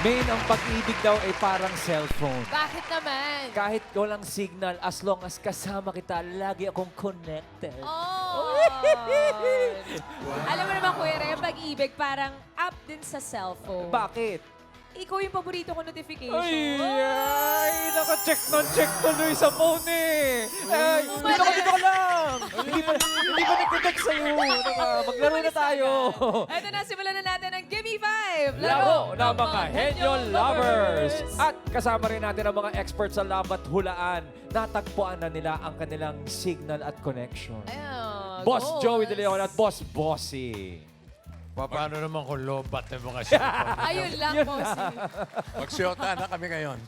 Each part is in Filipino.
Main, ang pag-ibig daw ay parang cellphone. Bakit naman? Kahit walang signal, as long as kasama kita, lagi akong connected. Oh! Alam mo naman, Kuya Ray, ang pag-ibig parang up din sa cellphone. Bakit? Ikaw yung paborito ko notification. Ay, naka-check tuloy sa phone eh. Ay, dito ka lang. Hindi pa nag-connect sa'yo. Maglaro na tayo. Ito na, simulan na natin ang Gimme 5! Laro ng mga Henyo Lovers. At kasama rin natin ang mga experts sa love at hulaan. Natagpuan na nila ang kanilang signal at connection. Ayun, Boss goals. Joey De Leon at Boss Bossy. Paano naman kung lobat ng mga cellphone? Ayun lang, bossy. Magsyota na kami ngayon.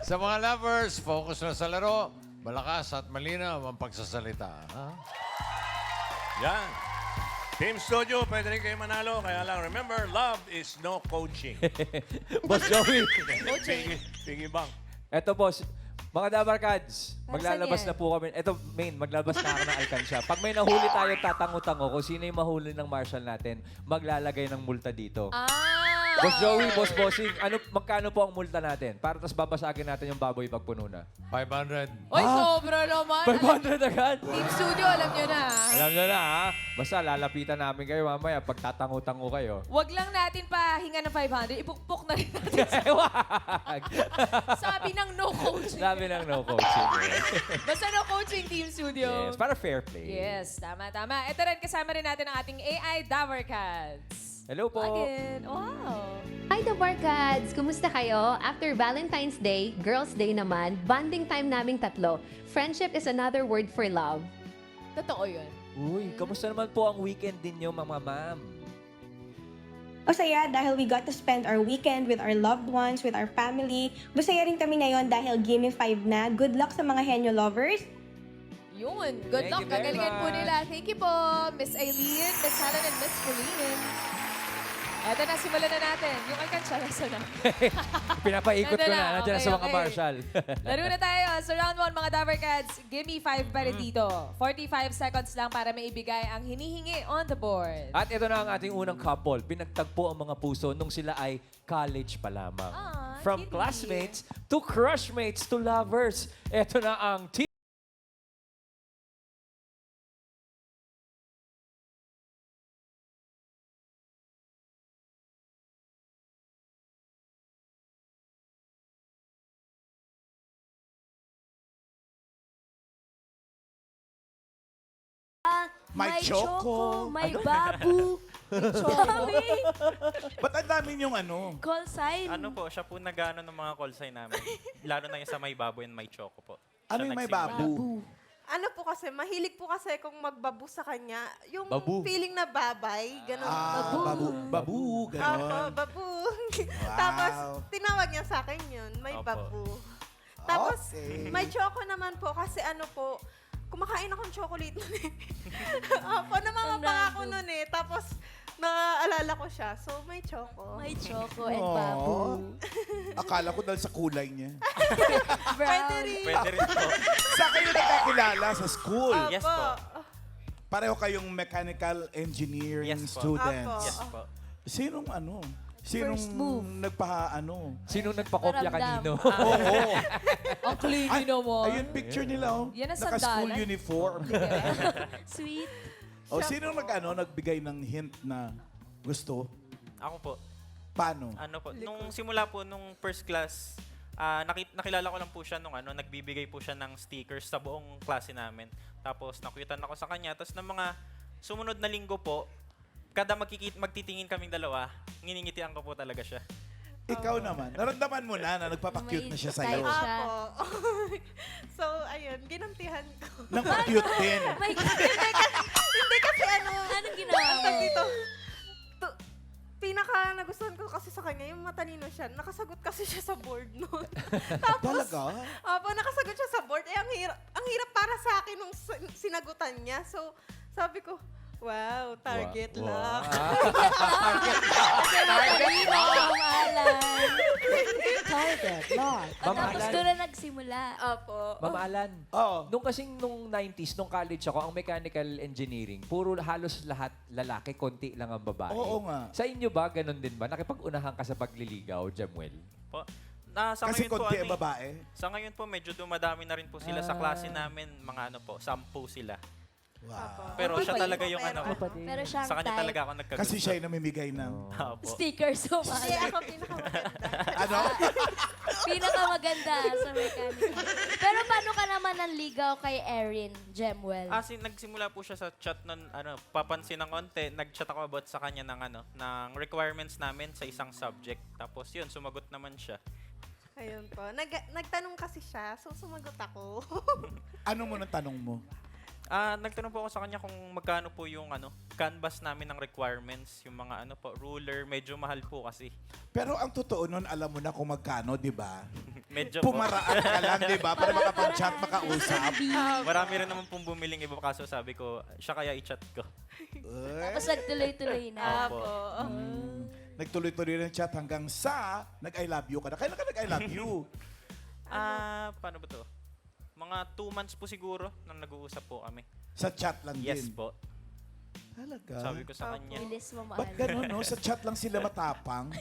Sa mga lovers, focus na sa laro. Malakas at malinaw ang pagsasalita. Ha? Yan. Team Studio, pwede rin kayo manalo. Kaya lang, remember, love is no coaching. Boss Joey. Piggy bank. Eto boss, mga Dabarkads, maglalabas yan? na po kami. Eto, main, maglabas na ako ng alkansya. Pag may nahuli tayo, tatango-tango kung sino yung mahuli ng marshal natin, maglalagay ng multa dito. Boss Joey, Boss Bossing, magkano po ang multa natin? Para tas babasagin natin yung baboy pagpuno na. 500. Oy, sobra naman. 500 agad? Team Studio, alam nyo na. Alam nyo na ha? Basta lalapitan namin kayo mamaya pag tatango-tango kayo. Wag lang natin pahinga ng 500, ipukpok na rin natin. Wag! Sabi ng no coaching. Sabi ng no coaching. Basta no coaching, Team Studio. Yes, para fair play. Yes, tama, tama. Ito rin, kasama rin natin ang ating AI Dabarkads. Hello po. Again. Wow. Hi, The Barkads! Kumusta kayo? After Valentine's Day, Girls' Day naman, bonding time naming tatlo. Friendship is another word for love. Totoo yun. Uy, kamusta naman po ang weekend ninyo, mga ma'am? Masaya dahil we got to spend our weekend with our loved ones, with our family. Masaya rin kami ngayon dahil Gimme 5 na. Good luck sa mga Henyo lovers. Yun. Good Thank luck. you very Kagalingan po much. nila. Thank you po, Miss Aileen, Miss Helen, and Miss Pauline. Eto na, simulan na natin. Yung alkansya, nasa na. Pinapaikot ko Nandun na. na. Nandiyan na Okay, sa mga okay. marshal. Laro na tayo. Sa round 1, mga Dabarkads, give me 5 pa rin dito. 45 seconds lang para maibigay ang hinihingi on the board. At ito na ang ating unang couple. Pinagtagpo ang mga puso nung sila ay college pa lamang. Ah, From kitty. classmates to crushmates to lovers. Ito na ang team. May choco. May babu. May choco. Ba't ang dami yung ano? Call sign. Ano po, siya po nag-ano ng mga call sign namin. Lalo na yung sa may baboy and may choco po. Ano Siya yung may nagsimula. babu? Ano po kasi, mahilig po kasi kung magbabu sa kanya. Yung Babu. feeling na babay, gano'n. Babu. Babu, Opo, gano'n. babu. Tapos, tinawag niya sa akin yun, may Opo. babu. Tapos, Okay. may choco naman po kasi ano po, kumakain akong chocolate nun eh. Opo, namamapang ako nun eh. Tapos, naaalala ko siya. So, may choco. May choco and Aww. babu. Akala ko dahil sa kulay niya. Pwede rin. Pwede rin po. Saan kayo nagkakilala? Sa school? Opo. Yes po. Pareho kayong mechanical engineering Yes po. students. Yes po. Sinong ano? Sinong First move. nagpa-ano? Sinong nagpakopya Paramdam. kanino? Oo. Ang clingy naman. Ayun, picture nila, oh. Yan ang Naka-school sandalan. uniform. Sweet. O, sino nagbigay ng hint na gusto? Ako po. Paano? Ano po, nung simula po, nung first class, nakilala ko lang po siya nung nagbibigay po siya ng stickers sa buong klase namin. Tapos nakuitan ako sa kanya. Tapos ng mga sumunod na linggo po, kada magtitingin kaming dalawa, nginingitian ko po talaga siya. Ikaw naman, naramdaman mo na nagpapakyut na siya sa'yo. May siya. Apo. so, ayun, ginantihan ko. Nang pa-cute din. May Hindi kasi ano, Anong ginawa ang mo? tag dito, pinaka nagustuhan ko kasi sa kanya, yung matalino siya. Nakasagot kasi siya sa board noon. Tapos, Talaga? Opo, nakasagot siya sa board. Eh, ang hirap para sa akin nung sinagutan niya. So, sabi ko, wow, target Wow. lang. Target. Target. Bakit? Bakit? Ma'am Tapos Alan. doon na nagsimula. Opo. Ma'am Alan, Oo. nung 90s, nung college ako, ang mechanical engineering, puro halos lahat lalaki, konti lang ang babae. Oo nga. Sa inyo ba, ganun din ba? Nakipag-unahan ka sa pagliligaw, Jamuel? Po. Sa Kasi ngayon po, konti ano ang eh, babae. Sa ngayon po, medyo dumadami na rin po sila sa klase namin. Mga 10 sila. Wow. Pero siya talaga yung ano. Pero siyang Sa kanya type. talaga ako nagkagusto. Kasi siya yung namimigay ng... Opo. Stickers so Hindi ako pinakamaganda. Ano? Pinakamaganda sa mechanical. Pero paano ka naman nanligaw kay Erin, Jemwell? Nagsimula po siya sa chat nun, papansin ng konti, nag-chat ako about sa kanya ng requirements namin sa isang subject. Tapos yun, sumagot naman siya. Ayun po. Nagtanong kasi siya, so sumagot ako. Ano mo nang tanong mo? Nagtanong po ako sa kanya kung magkano po yung canvas namin ng requirements, yung mga ruler, medyo mahal po kasi. Pero ang totoo nun, alam mo na kung magkano, di ba? Medyo po. Pumaraan ka lang, di ba? Para makapag-chat, makausap. Marami rin naman pong bumiling iba, kaso sabi ko, siya kaya i-chat ko. Tapos nagtuloy-tuloy na. Opo. Nagtuloy-tuloy ng chat hanggang sa nag-I love you ka na. Kailan ka nag-I love you? Paano ba to? Mga 2 months po siguro nang nag-uusap po kami. Sa chat lang Yes din. po. Talaga? Sabi ko sa kanya. Bilis mo Ba't mahal. gano'n, no? Sa chat lang sila matapang.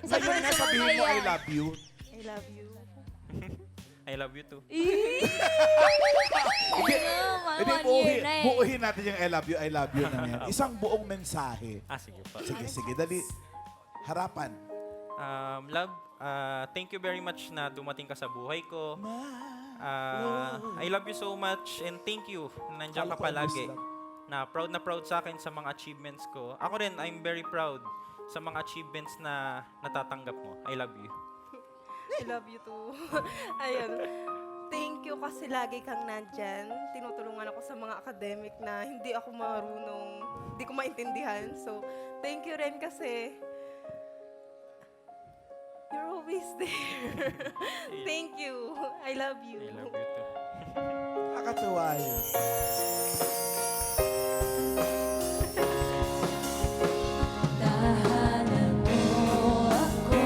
Sa Ngayon nga personal sabihin mo, na I yan. love you. I love you. I love you too. Hindi, One year na eh. buuhin natin yung I love you na yan. Isang buong mensahe. Sige po. Sige, dali. Harapan. Love, thank you very much na dumating ka sa buhay ko. I love you so much and thank you na nandiyan ka palagi. Na proud sa akin sa mga achievements ko. Ako rin, I'm very proud sa mga achievements na natatanggap mo. I love you. I love you too. Ayun. Thank you kasi lagi kang nandyan. Tinutulungan ako sa mga academic na hindi ako marunong, hindi ko maintindihan. So, thank you rin kasi you're always there. Thank you. I love you. I love you too. Nakakatuwa yun. Tahanan mo ako,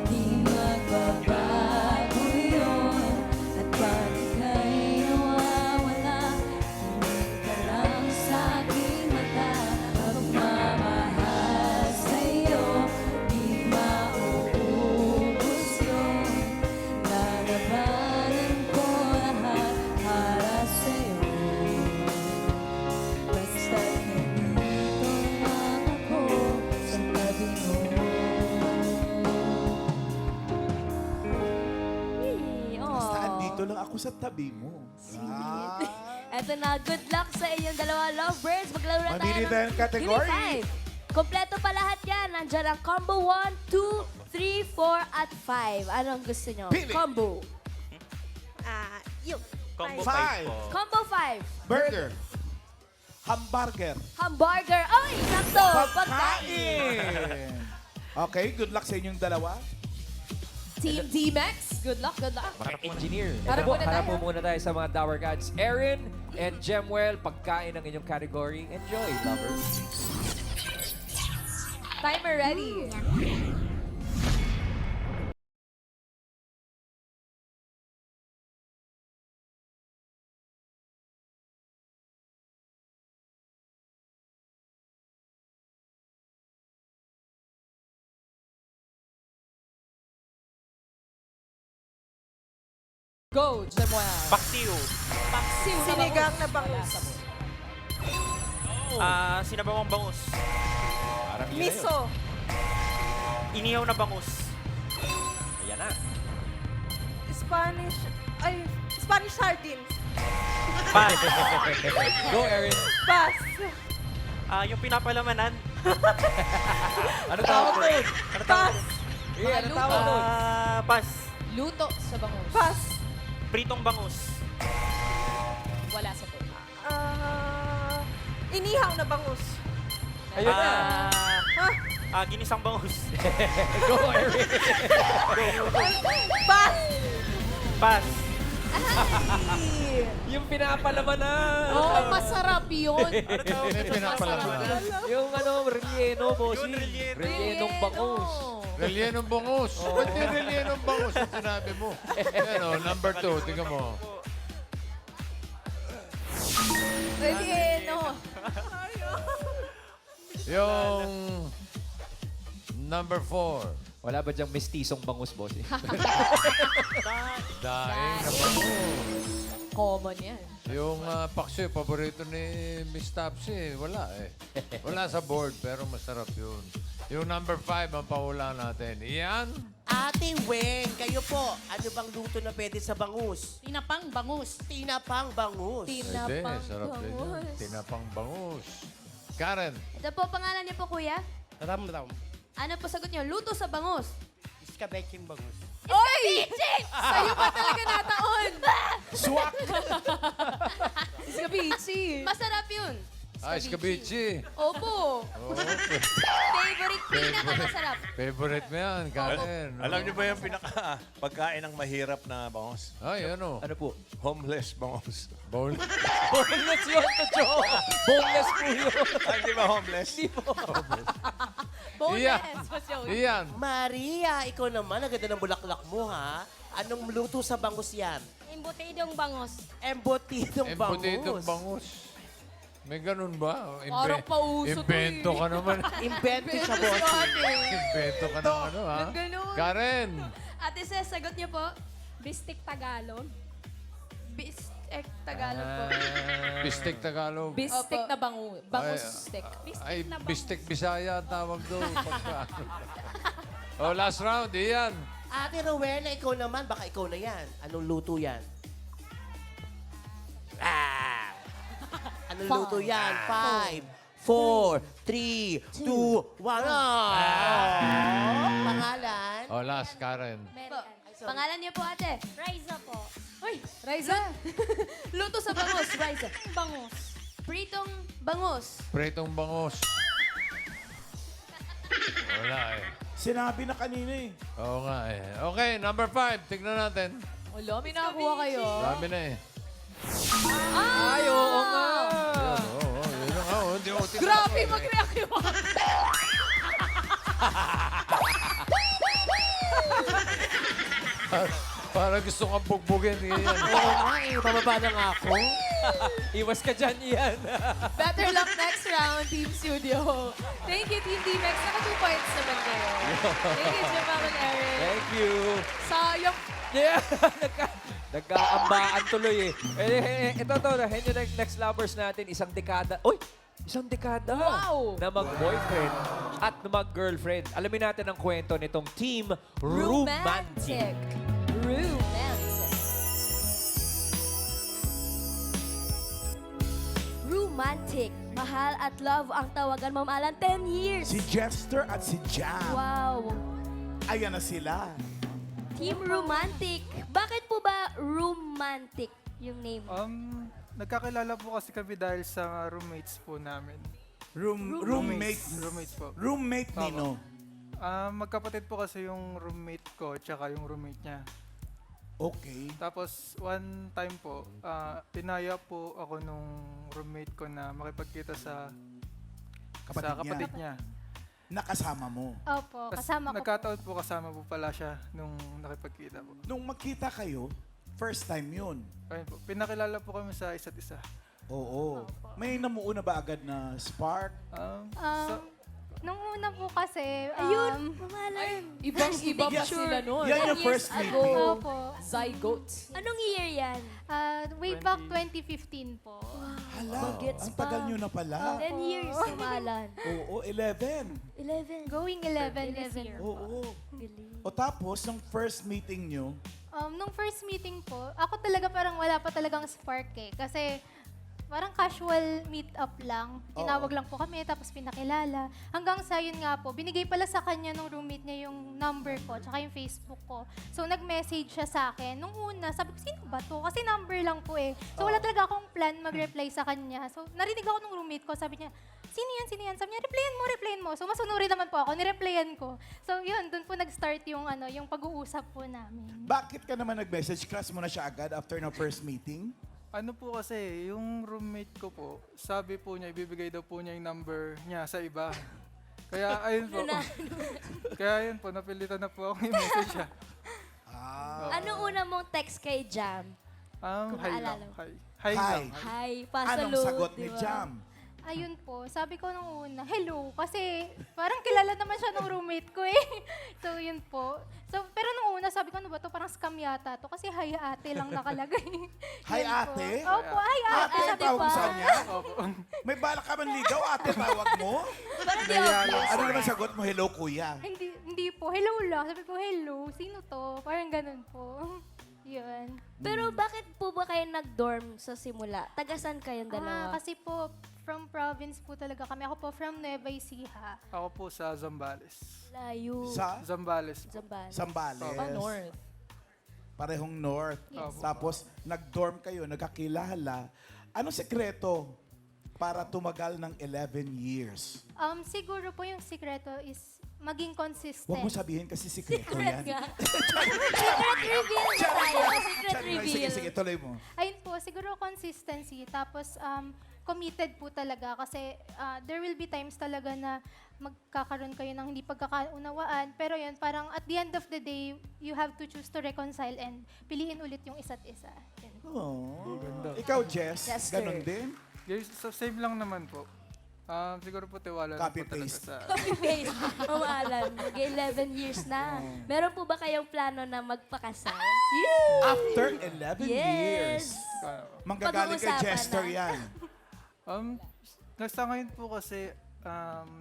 di magbabago yun. At pag ika'y nawawala, tingin ka lang sa aking mata. Pagmamahal sa'yo, di mauubos yun. Lalabanan ko lahat para sa'yo. Basta't nandito lang ako sa tabi mo. Basta andito lang ako sa tabi mo. Eto na, good luck sa inyong dalawa lovebirds. Maglaro na tayo Mamili tayo ng category. Give me 5. Kompleto pa lahat yan. Nandiyan ang combo 1, 2, 3, 4, at 5. Anong gusto nyo? Pili. Combo. Yung. Combo Five. 5 po. Combo 5. Burger. Hamburger. Hamburger. Ay, sakto. Pagkain. Okay, good luck sa inyong dalawa. Team D-Max, good luck, good luck. Mga engineer. Harap muna tayo. Harap po muna tayo sa mga Dower Cats. Erin and Jemwell, pagkain ng inyong category. Enjoy, lovers. Timer ready. Go, Jemuel. Paksiw. Sinigang na bangus. Sinabawang bangus. Parang yun na yun. Miso. Inihaw na bangus. Ayan na. Spanish sardines. Pass. Go, Erin. Pass. Yung pinapalamanan. Ano tawag doon? Pass. Ano tawag doon? Pass. Luto sa bangus. Pass. Pritong bangus. Wala sa food. Inihaw na bangus. Ayun na. Ginisang bangus. Go, Erin. Pass. Pass. Yung pinapalaman na. Oh, masarap yun. May pinapalaman. Yung relleno, bossing. Yun, relleno. Rellenong bangus. Relyenong bangus. Ba't di relyenong bangus ang sinabi mo? Ano, number 2, tingnan mo. Relleno. Yung number 4. Wala ba diyang mestisong bangus, bossing? Daing na bangus. Common yan. Yung paksiw, paborito ni Miss Tapsi, wala eh. Wala sa board, pero masarap yun. Yung number 5 ang pahula natin. Iyan? Ate Weng, kayo po, ano bang luto na pwede sa bangus? Tinapang bangus. Tinapang bangus. Pwede, sarap din yun. Tinapang bangus. Karen, Ito po, pangalan niyo po, kuya? Ram-ram. Ano po sagot niyo? Luto sa bangus. Iskabeching bangus. Oy! Sa'yo pa talaga nataon. Swak! Iskabichi. Masarap yun. Iskabichi. Opo. Oh, Favorite, pinakamasarap. favorite mo yan, Karen. Alam niyo ba yung pagkain ng mahirap na bangus? Ay, ano? Ano po? Homeless bangus. Bowl. Boneless yun, Tocho! Boneless po yun. Hindi ba homeless? Boneless. Mas yun. Iyan. Maria, ikaw naman, ang ganda ng bulaklak mo, ha? Anong luto sa bangus yan? Embutidong bangus. Embotidong bangus. Embutidong bangus. May ganun ba? Parang pauso to Invento eh. ka naman. Invento sa boss. Invento ka ng ano, ha? Ng ganun. Karen. Ate Ses, sagot niyo po? Bistik Tagalog. Bistek Tagalog po. Bistek Tagalog. Bistik na bangus. Bangus Ay, stick. Ay, Bistek Bisaya ang tawag doon. Oh, last round. Iyan. Ate Rowena, ikaw naman, baka ikaw na yan. Anong luto yan? Anong luto yan? 5, 4, 3, 2, 1. Pangalan? Oh, last, Karen. Pangalan niyo po, ate? Riza po. Uy, Riza. Luto sa bangus, Riza. Bangus. Pritong bangus. Pretong bangus. Wala eh. Sinabi na kanina eh. Oo nga eh. Okay, number 5. Tignan natin. Wala, may nakakuha kayo. Dami na eh. Ay, oo nga. Yun na nga. Hindi ako tignan Grabe, ko eh. mag-react yun. Para gusto kang bugbugin. Ganyan. Oo nga eh, bababa na nga ako. Iwas ka dyan, Ian. Better luck next round, Team Studio. Thank you, Team D-Max. Naka 2 points naman kayo. Thank you, Jamal and Eric. Thank you. Sayang. Yeah, nagkaambaan tuloy eh. Ito to, next lovers natin, isang dekada. Uy! Isang dekada Wow! na mag-boyfriend at mag-girlfriend. Alamin natin ang kwento nitong Team Romantic. Romantic. Romantic. Mahal at love ang tawagan, Ma'am Alan. 10 years. Si Jester at si Jam. Wow. Ayan na sila. Team Romantic. Bakit po ba romantic yung name? Nagkakilala po kasi kami dahil sa roommates po namin. Roommate. Roommates po. Roommate Nino. Magkapatid po kasi yung roommate ko tsaka yung roommate niya. Okay. Tapos one time po, tinaya po ako nung roommate ko na makipagkita sa kapatid niya. Nakasama mo. Opo, Tas kasama ko. nagkataon po kasama po pala siya nung nakipagkita po. Nung magkita kayo, first time yun. Ayun po, pinakilala po kami sa isa't isa. Oo. May namuuna ba agad na spark? Nung una po kasi, Ayun, pangalan. Ibang-iba pa sila nun. Yan yung first meeting. Opo. Zygotes. Anong year yan? Way back 2015 po. Hala, Bagets ang tagal pa. nyo na pala. 10 years, Ma'am Alan. Oo, 11. 11. Going 11 this year. Oo. Galing. O tapos, nung first meeting nyo, Nung first meeting po, ako talaga parang wala pa talagang spark eh. Kasi parang casual meet-up lang. Tinawag lang po kami, tapos pinakilala. Hanggang sa yun nga po, binigay pala sa kanya nung roommate niya yung number ko, tsaka yung Facebook ko. So, nag-message siya sa akin. Nung una, sabi ko, sino ba to? Kasi number lang po eh. So, wala talaga akong plan mag-reply sa kanya. So, narinig ako nung roommate ko, sabi niya, sino yan, sino yan? Sabi niya, replyan mo. So, masunurin naman po ako, nireplyan ko. So, yun, dun po nag-start yung, yung pag-uusap po namin. bakit ka naman nag-message? Class mo na siya agad after na first meeting? Ano po kasi, yung roommate ko po, sabi po niya, ibibigay daw po niya yung number niya sa iba. Kaya ayun po. Kaya ayun po, napilitan na po ako i-message siya. Anong una mong text kay Jam? Kung Hi lang. maalala mo. Hi. Hi Hi. lang. Hi, Anong pasalute. sagot ni diba? Jam? Ayun po, sabi ko nung una, hello, kasi parang kilala naman siya ng roommate ko eh. So, yun po. So, pero nung una, sabi ko, ano ba to? Parang scam yata to. Kasi hi ate lang nakalagay. Hi, Yun po. ate? Opo, hi ate. Ate ang Sabi tawag pa. sa niya? Opo. May balak ka man ligaw, ate tawag mo? Parang di obvious. Ano naman sagot mo? Hello, kuya. Hindi po, hello lang. Sabi ko, hello, sino to? Parang ganun po. Yun. Pero bakit po ba kayo nag-dorm sa simula? Tagasan kayong dalawa? Kasi po, from province po talaga kami. Ako po from Nueva Ecija. Ako po sa Zambales. Layo. Sa Zambales. Zambales. Sambales. North. Parehong north. Yes. Tapos, nag-dorm kayo, nagkakilala. Ano sekreto para tumagal ng 11 years? Siguro po yung sikreto is maging consistent. Huwag mo sabihin kasi sekreto Secret yan. nga. Secret reveal na tayo. Secret Sige, reveal. sige, tuloy mo. Ayun po, siguro consistency. Tapos, committed po talaga kasi there will be times talaga na magkakaroon kayo ng hindi pagkakaunawaan. Pero yun, parang at the end of the day, you have to choose to reconcile and piliin ulit yung isa't isa. Yun. Oh, ikaw, Jess, Jester. ganun din? Guys, so same lang naman po. Siguro po tiwala lang po talaga Copy-paste. sa... Copy-paste. Mamahalan. Mag-11 years na. Meron po ba kayong plano na magpakasal? After 11 years. Manggagaling kay Pag-uusapan Jester na. yan. Nasa ngayon po kasi,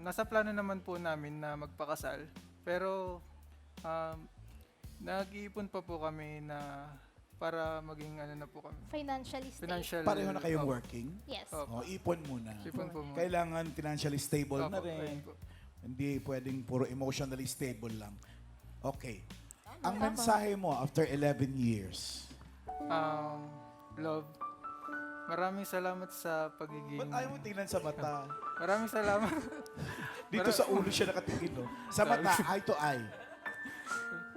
nasa plano naman po namin na magpakasal. Pero, nag-iipon pa po kami na para maging ano na po kami. Financially stable. Pareho na kayong working? Yes. Oh, ipon muna. Ipon po muna. Kailangan financially stable na Opo, rin. ayun po. Hindi pwedeng puro emotionally stable lang. Okay. Ang mensahe mo after 11 years? Love, maraming salamat sa pagiging... Ba't ayaw mo tingnan sa mata? Maraming salamat. Dito sa ulo siya nakatingin, no? Sa mata, eye to eye.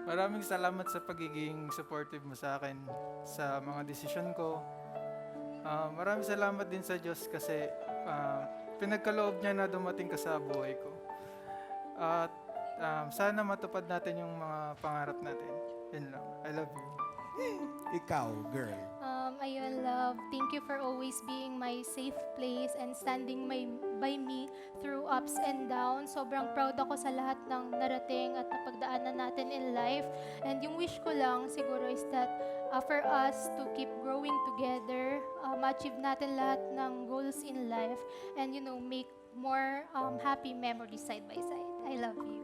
Maraming salamat sa pagiging supportive mo sa akin sa mga desisyon ko. Maraming salamat din sa Diyos kasi pinagkaloob niya na dumating ka sa buhay ko. At sana matupad natin yung mga pangarap natin. Yun lang. I love you. Ikaw, girl. Ayun, love. Thank you for always being my safe place and standing by me through ups and downs. Sobrang proud ako sa lahat ng narating at napagdaanan natin in life. And yung wish ko lang siguro is that for us to keep growing together, ma-achieve natin lahat ng goals in life, and make more happy memories side by side. I love you.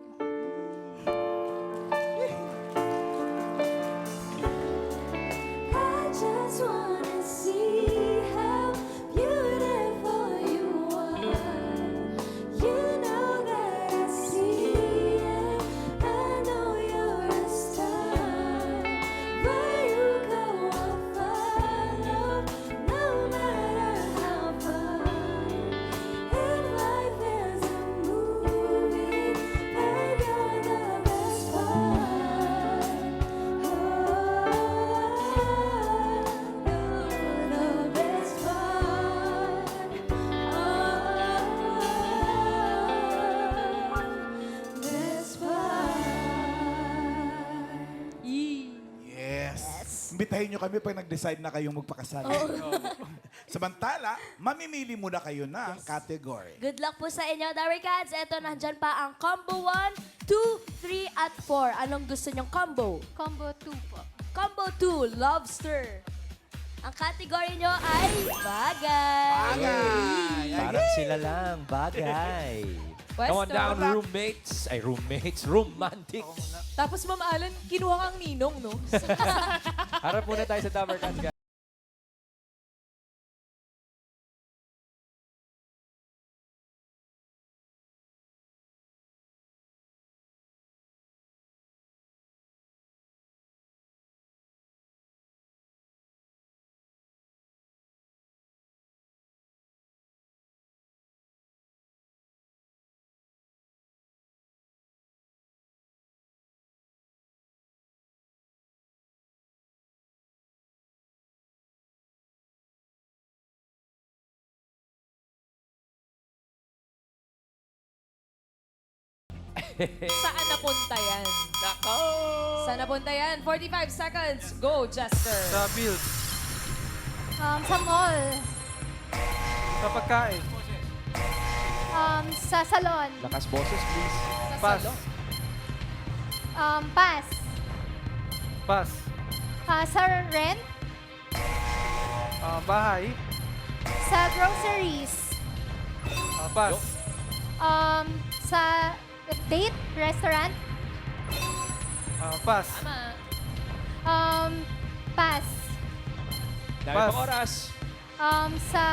Just wanna see how beautiful you are. You know that I see it. I know you're a star. Where you go, I'll follow, no matter how far. If life is a movie, and you're the best part. Yes. Imbitahin nyo kami pag nag-decide na kayong magpakasal. Samantala, mamimili muna kayo ng category. Good luck po sa inyo, Darry Cats. Ito, nandyan pa ang combo 1, 2, 3, at 4. Anong gusto nyong combo? Combo 2 po. Combo 2, Lobster. Ang category nyo ay bagay. Parang sila lang, bagay. Come on Pwesto. down, roommates. Ay, roommates. Romantic. Tapos, Ma'am Alan, kinuha kang ninong, no? Harap muna tayo sa Dabber Cats, guys. Saan napunta yan? Saan napunta yan? 45 seconds. Go, Jester. Sa bills. Sa mall. Sa pagkain. Sa salon. Lakas boses, please. Sa Pass. salon. Pass. Pass. Sa rent. Bahay. Sa groceries. Pass. Sa date, restaurant. Pass. Tama. Pass. Dami Pass. pang oras. Sa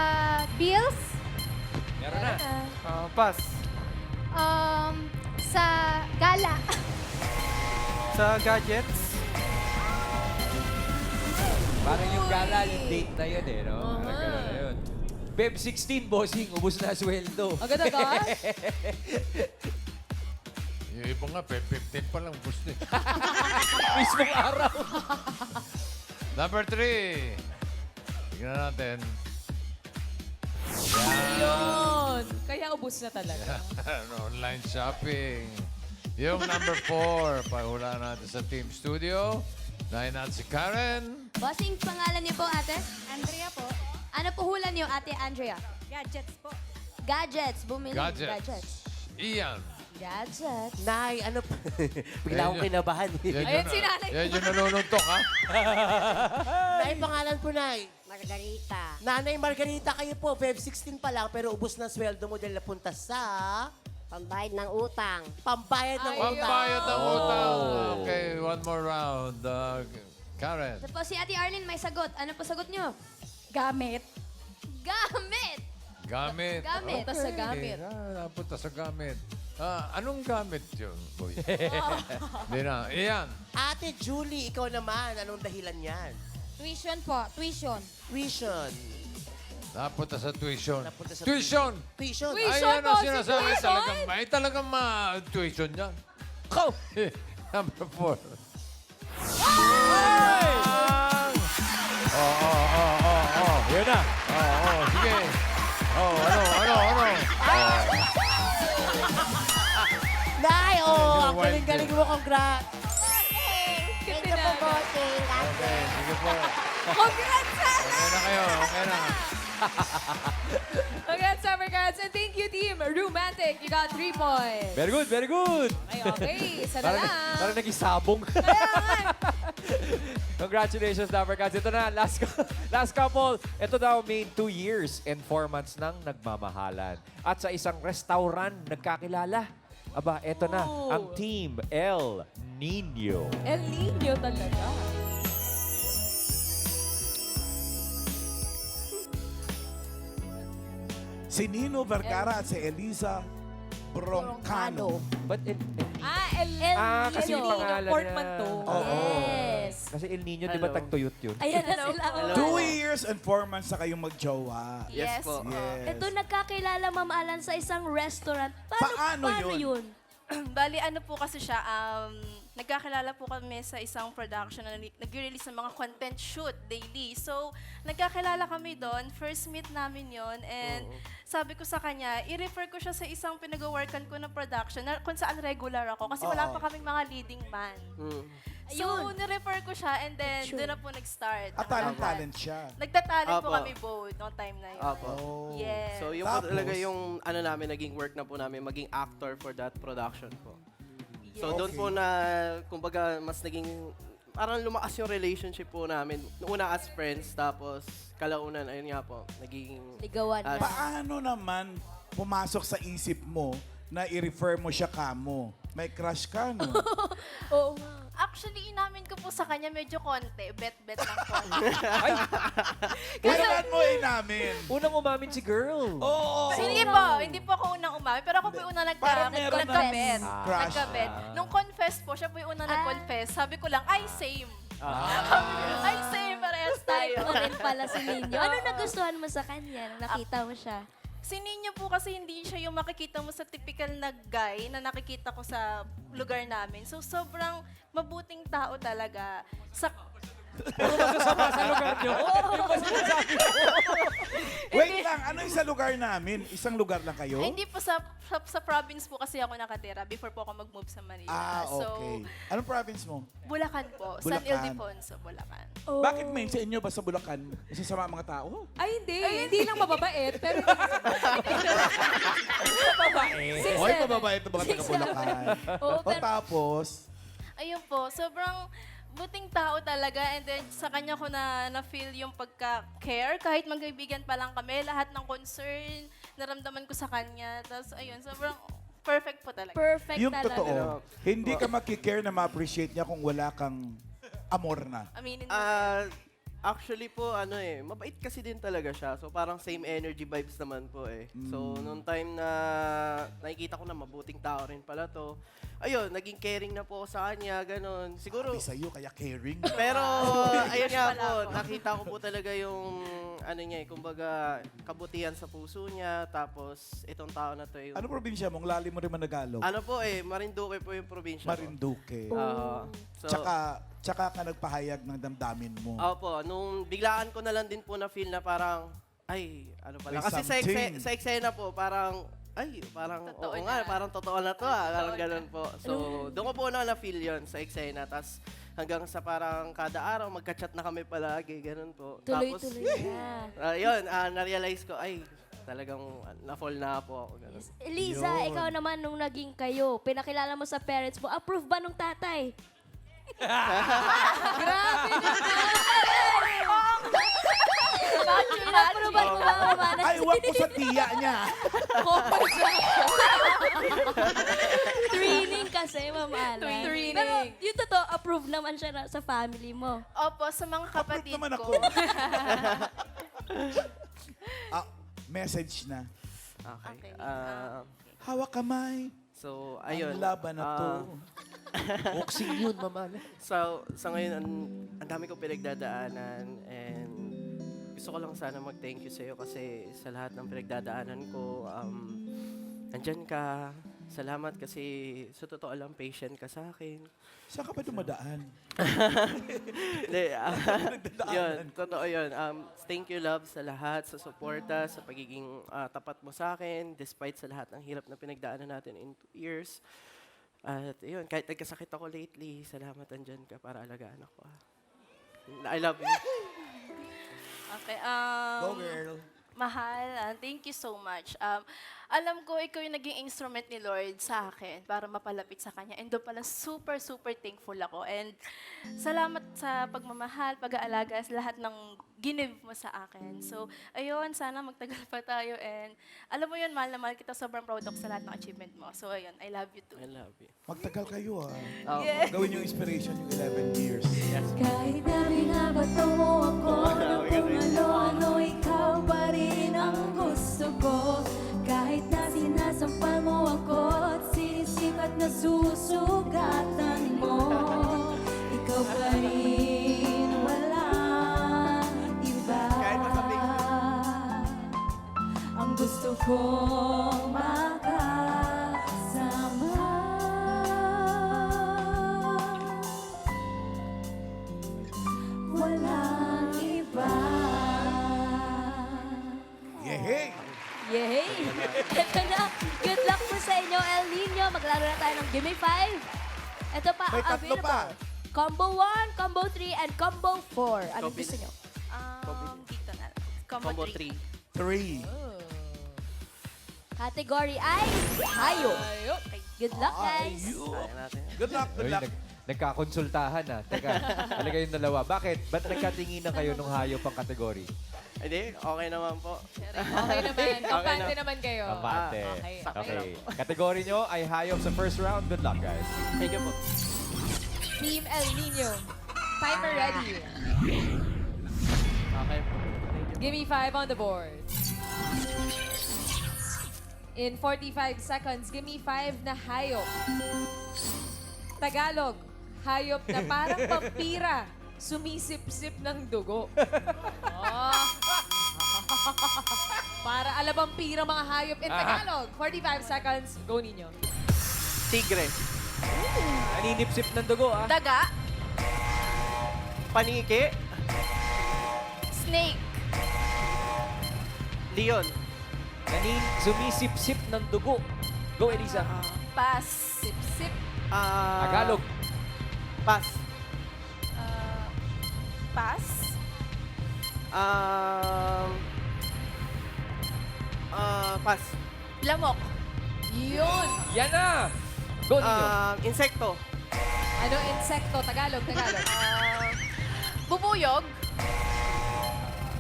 bills. Meron na. Pass. Sa gala. Sa gadgets. Parang yung gala, yung date na yun eh, no? Parang gano'n na yun. Feb 16, bossing, ubus na sweldo. Agad-agad? Yung iba nga, 15 pa lang, bus na. Mismong araw. Number 3. Tignan natin. Yun. Kaya ubus na talaga. Online shopping. Yung number 4, pahulaan natin sa Team Studio. Nahin natin si Karen. Bossing, pangalan niyo po, ate? Andrea po. Ano po hula niyo, ate Andrea? Gadgets po. Gadgets. Bumili. Gadgets. Ian. Gadgets. Nay, ano pa? Bigla akong kinabahan. Ayun si nanay. Yan yung nanununtok, ha? Nay, pangalan po, Nay. Margarita. Nanay Margarita, kayo po, Feb 16 pa lang, pero ubos na sweldo mo dahil napunta sa Pambayad ng utang. pambayad ng Ayun. utang. Pambayad ng utang. Okay, one more round. Karen. Ito po, si ate Arlene may sagot. Ano po sagot niyo? Gamit. Gamit. Gamit. Gamit. Punta sa gamit. Napunta sa gamit. Anong gamit yun, boy? Hindi na. Iyan. Ate Julie, ikaw naman, anong dahilan yan? Tuition po. Tuition. Tuition. Napunta sa tuition. Napunta sa Tuition! Tuition. Tuition Ayan po, ang si sinasabi tuition. talagang may talagang tuition yan. Go! Number 4. Yun na. Sige. Ano? Nay, ang Wild galing-galing mo, congrats. Thank you po, bossing. Okay, sige po. Congrats, Okay na kayo, okay na. Congrats, Summer Cats. And thank you, Team Romantic. You got 3 points. Very good, very good. Ay, okay. Isa na lang. Parang naging sabong. Congratulations, Lovercats. Ito na, last couple. Ito daw, main 2 years and 4 months nang nagmamahalan. At sa isang restaurant, nagkakilala. Aba, eto na, Oh. ang Team El Nino. El Nino talaga. Si Nino Vergara at si Eliza Broncano. But El kasi yung Nino. pangalan Portmanteau. Yes. Kasi El Nino, di ba tagtuyot yun? Ayan na sila. 2 years and 4 months na kayong magjowa. Yes po. Yes. Ito nagkakilala, Ma'am Alan, sa isang restaurant. Paano yun? Bali, ano po kasi siya, nagkakilala po kami sa isang production na nag-release ng mga content shoot daily. So, nagkakilala kami doon. First meet namin yon and sabi ko sa kanya, i-refer ko siya sa isang pinag-workan ko na production na kung saan regular ako kasi wala pa kaming mga leading man. So, ni-refer ko siya and then doon na po nag-start. At talent siya. Nagtatalent po Apo. kami both noong time na yun. Apo. Yes. So, yung Tapos? po talaga yung ano namin, naging work na po namin, maging actor for that production po. So, doon po na, kumbaga, mas naging, parang lumakas yung relationship po namin. Una as friends, tapos kalaunan, ayun nga po, naging... Ligawan na. Paano naman pumasok sa isip mo na i-refer mo siya kamo? May crush ka, no? Oo nga. Actually, inamin ko po sa kanya medyo konti. Bet-bet lang po. Kailan mo inamin? Unang umamin si girl. Oo. Hindi po ako unang umamin, pero ako po yung unang Parang meron na nagkabet. crush. Nagkabet. Nung confess po, siya po yung unang nag-confess. Sabi ko lang, ay, same. Ay, same, parehas tayo. Type mo rin pala si Ninyo. Ano nagustuhan mo sa kanya nung nakita mo siya? Si Ninyo po kasi hindi siya yung makikita mo sa typical na guy na nakikita ko sa lugar namin. So, sobrang mabuting tao talaga. Puro masasama sa lugar nyo. Yung ba sinasabi mo? Wait lang, ano yung sa lugar namin? Isang lugar lang kayo? Ay, hindi po sa province po kasi ako nakatira before po ako mag-move sa Manila. Ah, okay. Anong province mo? Bulacan po. San Bulacan. Ildefonso, Bulacan. Bakit may sa inyo ba sa Bulacan? Masasama ang mga tao? Ay, hindi. Hindi lang mababait, pero Babae. Hoy, mababait ang mga taga-Bulacan. Oo, O tapos, Ayun po, sobrang buting tao talaga and then sa kanya ko na-feel yung pagka-care. Kahit magkaibigan pa lang kami, lahat ng concern, naramdaman ko sa kanya. Tapos ayun, sobrang perfect po talaga. Perfect yung talaga. totoo, hindi ka makikare na ma-appreciate niya kung wala kang amor na. Aminin mo. Actually po, mabait kasi din talaga siya. So parang same energy vibes naman po eh. So nung time na nakikita ko na mabuting tao rin pala to, ayun, naging caring na po ako sa kanya, ganun. Siguro, Sabi sa'yo, kaya caring. pero ayun nga po, nakita ko po talaga yung kumbaga kabutihan sa puso niya. Tapos itong tao na to yung... Ano probinsya mo? Ang lalim mo rin managalog. Ano po Marinduque po yung probinsya ko. Marinduque. So, Tsaka ka nagpahayag ng damdamin mo. Opo, nung biglaan ko na lang din po na feel na parang, ay, ano pala. May Kasi something. sa eksena po, parang, Totoo oo na. nga, parang totoo na to parang ganun po. So, doon ko po na-feel yon sa eksena. Tapos, hanggang sa parang kada araw, magka-chat na kami palagi, ganun po. Tuloy-tuloy na. Yun, na-realize ko, ay, talagang na-fall na po ako. Ganun. Eliza, ikaw naman nung naging kayo, pinakilala mo sa parents mo, approve ba nung tatay? grabe Approve ba nung mama? Ay, wag ko sa tiya niya. Training kasi, Ma'am Alan. Training. Pero yung totoo, approve naman siya sa family mo. Opo, sa mga kapatid naman ko. ako. Message na. Okay. Hawak kamay. So, ayun. Ang laban na to. Boxing yun, Mama. So, sa ngayon, ang dami kong pinagdadaanan and gusto ko lang sana mag-thank you sa'yo kasi sa lahat ng pinagdadaanan ko, andyan ka. Salamat kasi sa totoo lang, patient ka sa akin. Saan ka ba dumadaan? Hindi, yun, totoo yun. Thank you, love, sa lahat, sa suporta, sa pagiging tapat mo sa akin, despite sa lahat ng hirap na pinagdaanan natin in 2 years. At yun, kahit nagkasakit ako lately, salamat andyan ka para alagaan ako. I love you. Okay, Go, girl. Mahal, thank you so much. Alam ko, ikaw yung naging instrument ni Lord sa akin para mapalapit sa Kanya. And doon pala, super, super thankful ako. And salamat sa pagmamahal, pag-aalaga, sa lahat ng give mo sa akin. So, ayun, sana magtagal pa tayo. And alam mo yun, mahal na mahal kita. Sobrang proud ako sa lahat ng achievement mo. So, ayun, I love you too. I love you. Magtagal kayo Yeah. Gawin yung inspiration yung 11 years. Kahit na binabato mo ako ng kung ano-ano, ikaw pa rin ang gusto ko. Kahit na sinasampal mo ako at sinisip at nasusugatan mo, ikaw pa rin, walang iba. Ang gusto kong makasama. Walang iba. Yehey! Yay! Ito na. Good luck po sa inyo, El Nino. Maglaro na tayo ng Gimme 5. Ito pa May ang tatlo available. pa. Combo 1, Combo 3, and Combo 4. Anong Copy. gusto nyo? Dito na. Combo 3. 3. Category ay Hayo. Hayop. Good luck, guys. Kaya natin. Good luck, good Uy, luck. nagkakonsultahan na. Teka, talaga yung dalawa. Bakit? Ba't nagkatinginan kayo nung hayop ang kategory? Hindi, okay naman po. Okay naman. Kampante na. naman kayo. Kampante. okay. Okay. Kategory nyo ay hayop sa first round. Good luck, guys. Thank you po. Team El Nino. Timer ready. Okay po. Thank you. Give me 5 on the board. In 45 seconds, give me 5 na hayop. Tagalog, hayop na parang vampira, sumisip-sip ng dugo. Oh. Para alabampira mga hayop in Tagalog. 45 seconds, go ninyo. Tigre. Naninipsip ng dugo, ah. Daga. Paniki. Snake. Leon. Sumisip-sip ng dugo. Go, Elisa. Pass. Sip-sip. Tagalog. Pass. Pass. Pass. Lamok. Yun. Yan na! Go, Nino. Insekto. Ano insekto? Tagalog. Bubuyog.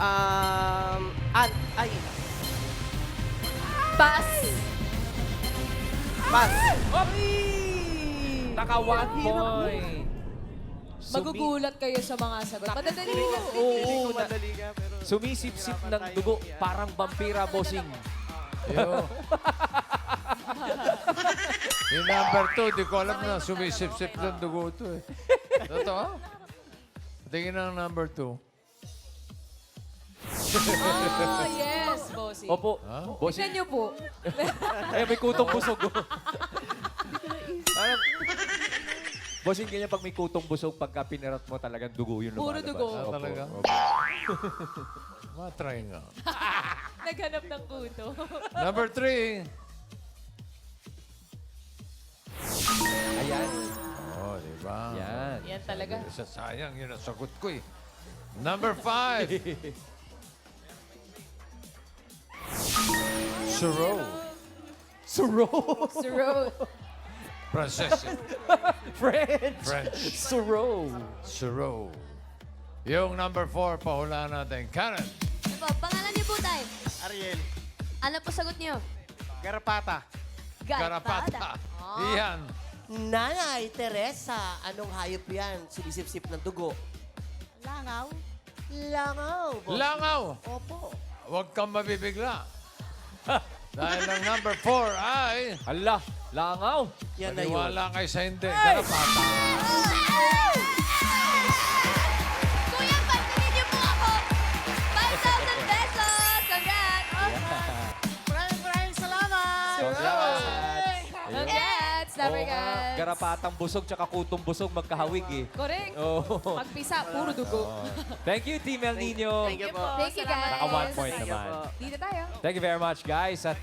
Ant. Ay. Pass. Pass. Naka 1 point. Magugulat kayo sa mga sagot. Madadali lang. Oo. Madali ka, pero... Sumisip-sip ng dugo. Parang vampira, bossing. Yo. Yung number 2, di ko alam na sumisip-sip ng dugo ito eh. Totoo? Tingin ng number 2. Yes, bossing. Opo. Bossing. Tignan niyo po. May kutong busog. Parang, bossing, ganyan pag may kutong busog, pagka pinirat mo talagang dugo yun Puro lumalabas. dugo. Opo, Talaga? opo. Matry nga. Naghanap ng kuto. Number 3. Ayan. Oh, di ba? Yan. Yan talaga. Isa sayang, yun ang sagot ko eh. Number 5. Suro. Suro. Suro. Princess. French. French. Suro. Suro. Yung number 4, pahulaan natin. Karen. Ano po, pangalan niyo po, Tay? Ariel. Ano po sagot niyo? Garapata. Garapata. Iyan. Nanay Teresa, anong hayop yan? Sinisip-sip ng dugo. Langaw. Langaw. boss. Langaw. Opo. Huwag kang mabibigla. Dahil ang number 4 ay... Hala, langaw. Yan na yun. Maniwala kayo sa hindi. Garapata. Kuya, pagtingin niyo po ako. 5,000 pesos. Congrats. Maraming salamat. Congrats. Congrats, Dabber Cats. Garapatang busog tsaka kutong busog magkahawig eh. Correct. Oh. Pagpisa, puro dugo. Thank you, Team El Nino. Thank you po. Thank you, guys. Naka 1 point naman. Dito tayo. Thank you very much, guys. At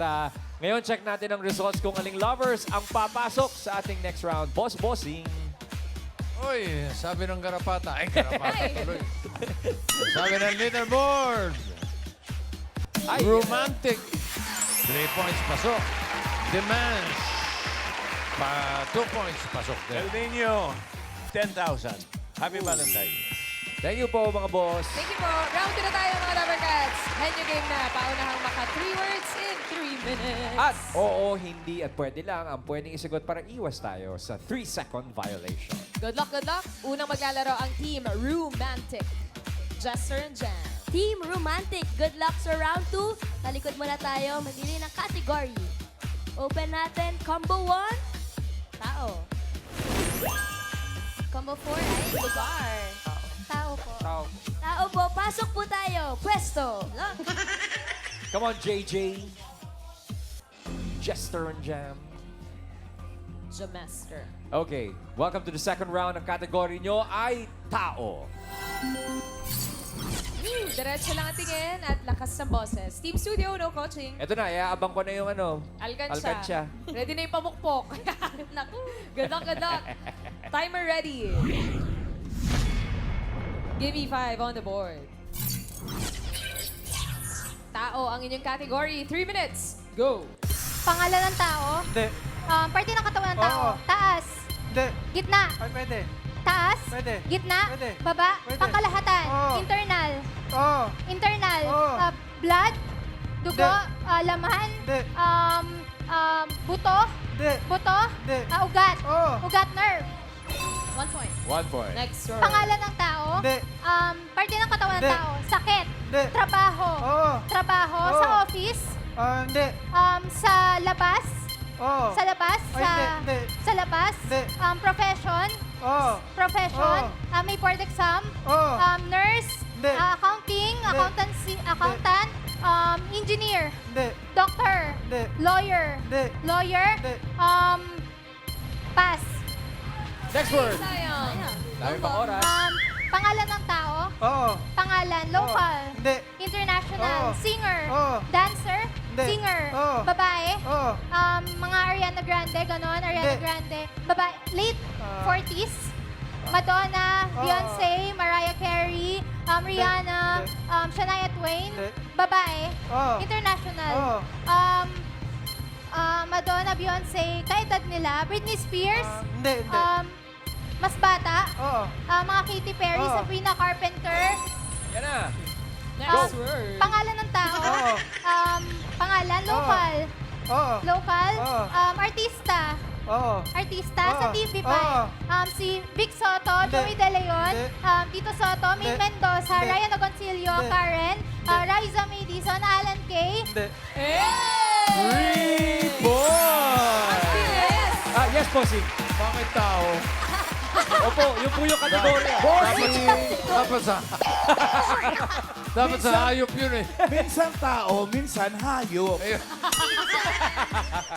ngayon, check natin ang results kung aling lovers ang papasok sa ating next round. Bossing. Uy, sabi ng garapata. Ay, garapata tuloy. Sabi ng leaderboard. Romantic. 3 points pasok. Demands. 2 points pasok El din. Nino, 10,000. Happy Valentine's. Thank you po, mga boss. Thank you po. Round 2 na tayo, mga Dabber Cats. Henyo game na. Paunahang maka 3 words in 3 minutes. At oo, hindi at pwede lang. Ang pwedeng isagot para iwas tayo sa 3-second violation. Good luck, good luck. Unang maglalaro ang Team Romantic. Jester and Jam. Team Romantic, good luck sa round 2. Talikod muna tayo, mamili ng category. Open natin, combo 1, tao. Combo 4 ay lugar. Tao po. Tao po, pasok po tayo. Pwesto. Look. Come on, JJ. Jester and Jam. Jamester. Okay, welcome to the second round. Ang category nyo ay tao. Diretso lang ang tingin at lakas ng boses. Team Studio, no coaching. Ito na, iaabang ko na yung Alkansya. Ready na yung pamukpok. Naku. Good luck, good luck. Timer ready. Give me 5 on the board. Tao ang inyong category. 3 minutes. Go. Pangalan ng tao. Hindi. Parte ng katawan ng tao. Oo. Taas. Hindi. Gitna. Ay, pwede. Taas. Pwede. Gitna. Pwede. Baba. Pwede. Pangkalahatan. Oo. Internal. Oo. Internal. Oo. Blood. Dugo. Hindi. Laman. Hindi. Buto. Hindi. Buto. Hindi. Ugat. Oo. Ugat nerve. 1 point. 1 point. Next round. Pangalan ng tao. Hindi. Parte ng katawan ng Hindi. tao. Sakit. Hindi. Trabaho. Oo. Trabaho. Oo. Sa office. Hindi. Sa labas. Oo. Sa labas. Ay, hindi. Hindi. Sa labas. Hindi. Profession. Oo. Profession. Oo. May board exam. Oo. Nurse. Hindi. Accounting. Hindi. Accountancy. Accountant. Engineer. Hindi. Doctor. Hindi. Lawyer. Hindi. Lawyer. Hindi. Pass. Next word. Sayang. Dami pang oras. Pangalan ng tao? Oo. Pangalan, local? Hindi. International? Oo. Singer? Oo. Dancer? Hindi. Singer? Oo. Babae? Oo. Mga Ariana Grande, ganon, Ariana Hindi. Grande. Babae, late 40s? Madonna, Oo. Beyonce, Mariah Carey, Rihanna, Shania Twain. Hindi. Babae? Oo. International? Oo. Madonna, Beyonce, kaedad nila? Britney Spears? Hindi. Mas bata? Oo. Mga Katy Perry, Oo. Sabrina Carpenter. Yan na. Next word. Pangalan ng tao? Oo. Pangalan, local? Oo. Local? Oo. Artista? Oo. Artista Oo. sa TV5? Oo. Si Vic Soto, Hindi. Joey De Leon, Hindi. Tito Soto, May Hindi. Mendoza, Hindi. Ryan Agoncillo, Hindi. Karen, Raisa May Dizon, Alan Kay. Hindi. 3 points! Yes, bossing. Bakit tao? Opo, yun po yung kategorya. Dapat sa... Dapat sa hayop yun eh. Minsan tao, minsan hayop.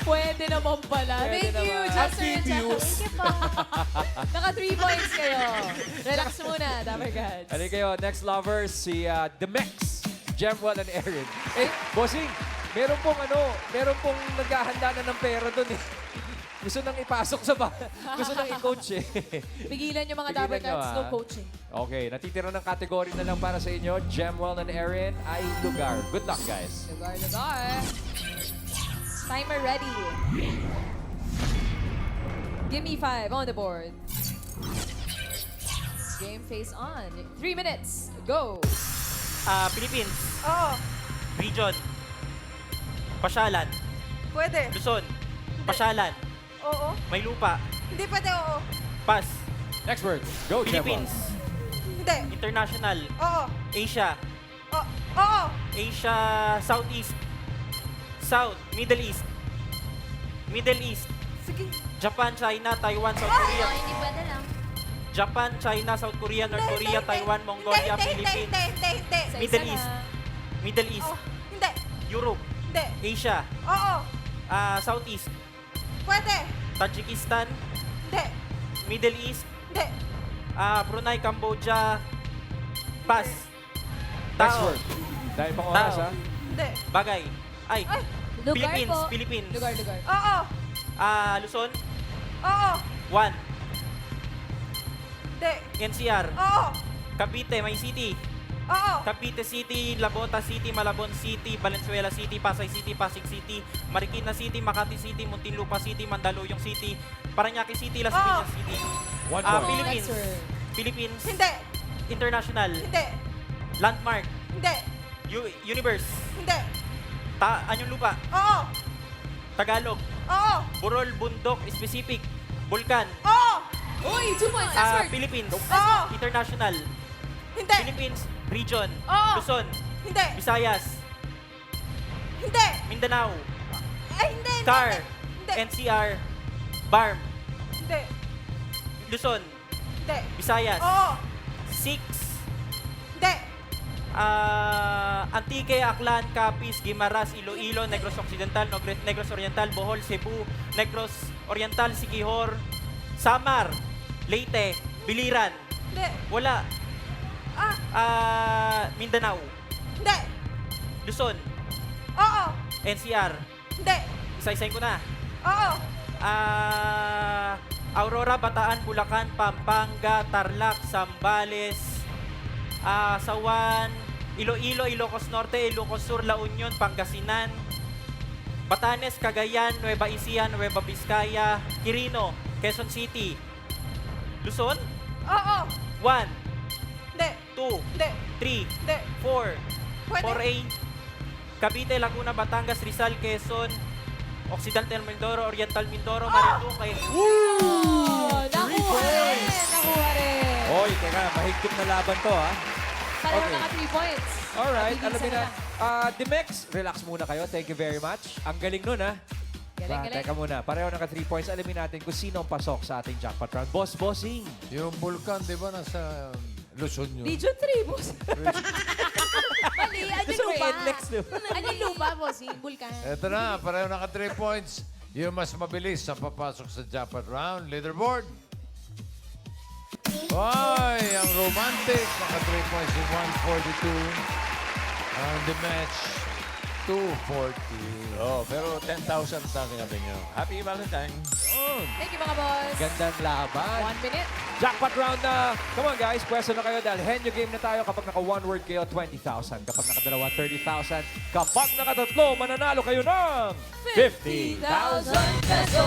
Pwede naman pala. Pwede Thank you, naman. Justin and Jack. Amphibious. Thank you po. Naka 3 points kayo. Relax muna, Dapper Cats. Ano kayo, next lovers, si The Mex, Jemwell and Erin. Bossing, meron pong naghahanda na ng pera doon eh. Gusto nang ipasok sa gusto nang i-coach eh. Pigilan yung mga Pigilan Dapper nyo, Cats, ah. no coaching. Okay, natitira ng kategory na lang para sa inyo. Jemwell and Erin ay lugar. Good luck, guys. Lugar. Timer ready. Give me 5 on the board. Game face on. 3 minutes. Go. Philippines. Oo. Region. Pasyalan. Pwede. Luzon. Pasyalan. Oo. May lupa. Hindi pwede, oo. Pass. Next word. Go, Jemwell. Philippines. Hindi. International. Oo. Asia. Oo. Asia Southeast. South. Middle East. Middle East. Sige. Japan, China, Taiwan, South Korea. Hindi pwede lang. Japan, China, South Korea, North Korea, Taiwan, Mongolia, Philippines. Hindi. Middle East. Middle East. Hindi. Europe. Hindi. Asia. Oo. Southeast. Pwede. Tajikistan. Hindi. Middle East. Hindi. Brunei, Cambodia. Pass. Next Tao. word. Dahil pang oras, Tao. ha? Hindi. Bagay. Ay. Lugar Philippines. po. Philippines. Lugar. Oo. Luzon. Oo. 1. Hindi. NCR. Oo. Cavite, May City. Oo. Cavite City, Labota City, Malabon City, Valenzuela City, Pasay City, Pasig City, Marikina City, Makati City, Muntinlupa City, Mandaluyong City, Parañaque City, Las Piñas City. 1 point. Philippines. Next word. Philippines. Hindi. International. Hindi. Landmark. Hindi. Universe. Hindi. Anyong lupa. Oo. Tagalog. Oo. Burol, bundok, specific. Vulkan. Oo. Uy, 2 points. Next word. Philippines. Oo. International. Hindi. Philippines. Region. Oo. Luzon. Hindi. Visayas. Hindi. Mindanao. Ay, hindi. Car. Hindi. NCR. BARM. Hindi. Luzon. Hindi. Visayas. Oo. 6. Hindi. Antique, Aklan, Capiz, Guimaras, Iloilo, Negros Occidental, Negros Oriental, Bohol, Cebu, Negros Oriental, Siquijor, Samar, Leyte, Biliran. Hindi. Wala. Mindanao. Hindi. Luzon. Oo. NCR. Hindi. Isa-isayin ko na. Oo. Aurora, Bataan, Bulacan, Pampanga, Tarlac, Zambales, Sawan, Iloilo, Ilocos Norte, Ilocos Sur, La Union, Pangasinan, Batanes, Cagayan, Nueva Ecija, Nueva Vizcaya, Quirino, Quezon City. Luzon? Oo. 1, Hindi. 2, Hindi. 3, Hindi. 4, Pwede. 4A, Cavite, Laguna, Batangas, Rizal, Quezon, Occidental Mindoro, Oriental Mindoro, Marinduque. Nakuha rin. Oy, teka, mahigpit na laban to, ha? Pareho Okay. naka 3 points. Alright, Mabilisan alamin na. lang. Dimex, relax muna kayo. Thank you very much. Ang galing nun, ha? Galing. Teka muna, pareho naka 3 points. Alamin natin kung sino ang pasok sa ating jackpot round. Bossing. Yung vulkan, di ba, nasa Luzon yun? Region 3, boss. Mali, Gusto mo i-NLEX, di ba? Anong lupa, boss? Yung vulkan. Eto na, pareho naka 3 points. Yung mas mabilis na papasok sa jackpot round. Leaderboard. Ay, ang romantic. Naka 3 points in 142. And the match, 240. Oh, pero 10,000 na sinabi nyo. Happy Valentine. Thank you, mga boss. Gandang laban. 1 minute. Jackpot round na. Come on guys, pwesto na kayo dahil henyo game na tayo. Kapag naka one word kayo, 20,000. Kapag nakadalawa, 30,000. Kapag nakatatlo, mananalo kayo ng 50,000 pesos.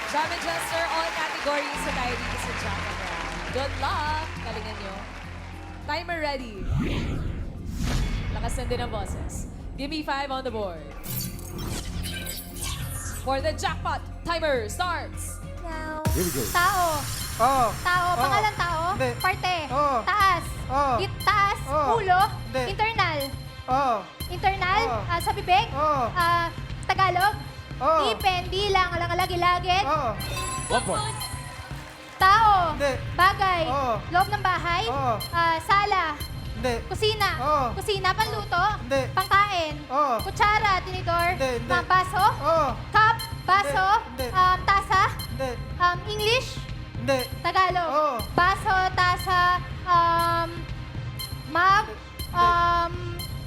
Jam and Jester, all categories sa tayo dito sa Jackpot round. Good luck. Galingan nyo. Timer ready. Lakas na din ang boses. Give me 5 on the board. For the jackpot, timer starts. Now. Here we go. Tao. Oo. Tao. Oo. Pangalan tao. Hindi. Parte. Oo. Taas. Oo. Taas. Oo. Ulo. Hindi. Internal. Oo. Internal. Oo. Sa bibig. Oo. Tagalog. Oo. Ipin. Bilang. Alang-alagilagid. Oo. 1 point. Tao. Hindi. Bagay. Oo. Loob ng bahay. Oo. Sala. Hindi. Kusina. Oo. Kusina. Panluto. Hindi. Pangkain. Oo. Kutsara. Tinidor. Hindi, hindi. Baso. Oo. Cup. Baso. Hindi, hindi. Tasa. Hindi. English. Hindi. Tagalog. Oo. Baso, tasa, mug,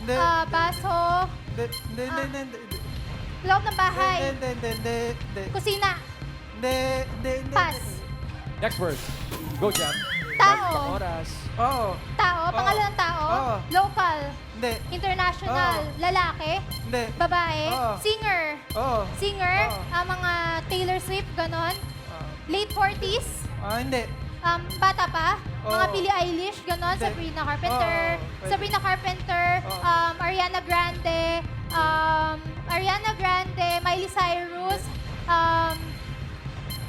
Hindi. baso, Hindi. Hindi. Hindi. Hindi. loob ng bahay, Hindi. Hindi. Hindi. Hindi. kusina, Hindi. Hindi. Hindi. pass. Next word. Go, Jam. Tao. Oras. Oo. Tao, pangalan ng tao, Oo. local, Hindi. international, lalaki, Hindi. babae, Oo. singer, Oo. singer, Oo. mga Taylor Swift, ganon, late 40s, Hindi. bata pa, mga Oo. Billie Eilish, ganon, Hindi. Sabrina Carpenter, Oo, pwede. Sabrina Carpenter, Oo. Ariana Grande, Miley Cyrus,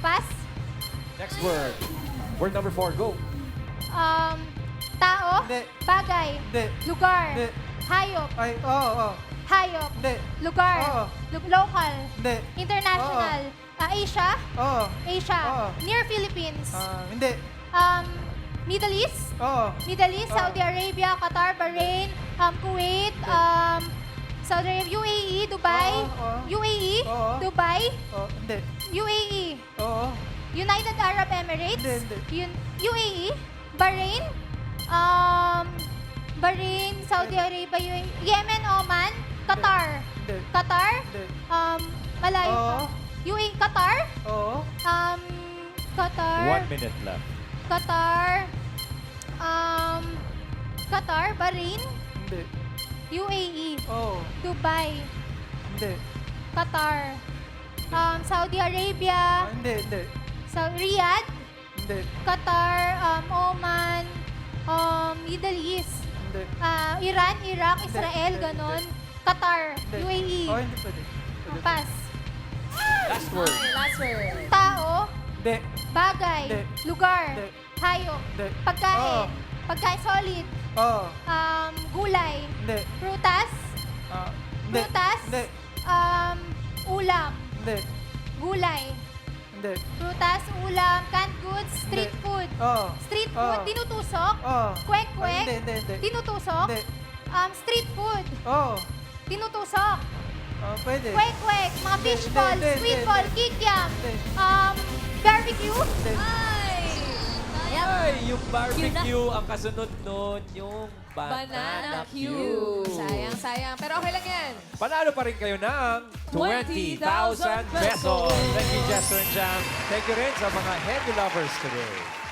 pass, Next word. Word number 4. Go. tao, Hindi. bagay, Hindi. lugar, Hindi. hayop, Ay. Oo. hayop, Hindi. lugar, Oo. local, Hindi. international, Asia, Oo. Asia, Oo. near Philippines, Hindi. Middle East, Oo. Middle East, Oo. Saudi Arabia, Qatar, Bahrain, Kuwait, Saudi Arabia, UAE, Dubai, Oo. UAE, Oo. Dubai, Oo. Hindi. UAE, Oo. United Arab Emirates, Hindi. UAE, Bahrain, Bahrain, Saudi Arabia, UAE, Yemen, Oman, Qatar, Hindi. Qatar, Hindi. malayo pa. Oo. UAE, Qatar, Oo. Qatar, 1 minute left. Qatar, Qatar, Bahrain, Hindi. UAE, Oo. Dubai, Hindi. Qatar, Saudi Arabia, Hindi. Hindi. Riyadh, Hindi. Qatar, Oman, Middle East, Hindi. Iran, Iraq, Hindi, Israel, hindi, ganon. hindi. Qatar, Hindi. UAE, Oh, hindi pwede. pass. Last word. Okay, last word. Tao, Hindi. bagay, Hindi. lugar, Hindi. hayop, Hindi. pagkain, Oo. pagkain solid, Oo. gulay, Hindi. prutas, Hindi. prutas, Hindi. ulam, Hindi. gulay, Hindi. prutas, ulam, canned goods, street Hindi. food, Oo. street food, Oo. tinutusok, Oo. kwek-kwek, Hindi. Hindi. Hindi. tinutusok, Hindi. street food, Oo. tinutusok, Pwede. kwek-kwek, mga Hindi, fish ball, hindi, sweet hindi, ball, hindi. kikiam, Hindi. barbecue, Ay, yung barbecue, ang kasunod nun, yung Banana Q. Sayang, sayang. Pero okay lang yan. Panalo pa rin kayo ng 20,000 20,000 pesos. Thank you, Jester and Jam. Thank you rin sa mga Henyo lovers today.